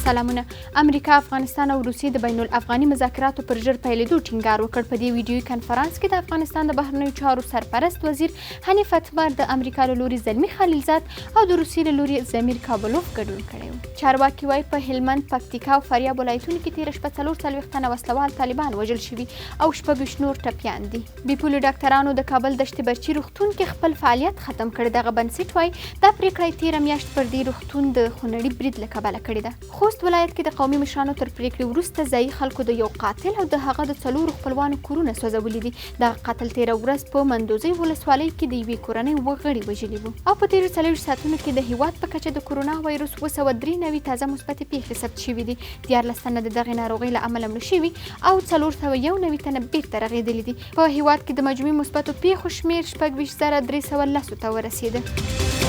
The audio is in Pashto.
سلامونه. امریکا، افغانستان او روسیې د بین الافغاني مذاکراتو پر ژر پیلېدو ټینګار وکړ. په دې ویډیويي کنفرانس کې د افغانستان د بهرنیو چارو سرپرست وزیر حنیف اتمر د امریکا له لوري زلمي خلیلزاد او د روسیې له لوري ضمیر کابلوف ګډون کړی و. چارواکي وایي په هلمند، پکتیکا او فاریاب ولایتونو کې تېره شپه 44 تنه وسلوال طالبان وژل شوي او 26 نور ټپیان دي. بیپولو ډاکټرانو د کابل دشت برچي روغتون کې خپل فعالیت ختم کړی. دغه بنسټ وایي دا پریکړه یې تېره میاشت پر دې روغتون د خونړي برید له کبله کړې ده. خوست ولایت کې د قومي مشرانو تر پریکړې وروسته ځایي خلکو د یو قاتل او د هغه د 4 خپلوانو کورونه سوځولي دي. دغه قاتل تېره ورځ په مندوزۍ ولسوالۍ کې د یوې کورنۍ غړي وژلي وو. او په تېرو 40 ساعتونو کې د هیواد په کچه د کرونا وایرس 293 تازه مثبتې پیښې ثبت شوي دي. 14 تنه د دغې ناروغۍ له امله مړه شوي او 491 تنه بیرته رغېدلي دي. په هیواد کې د مجموعي مثبتو پیښو شمېر 26310 ته ورسېده.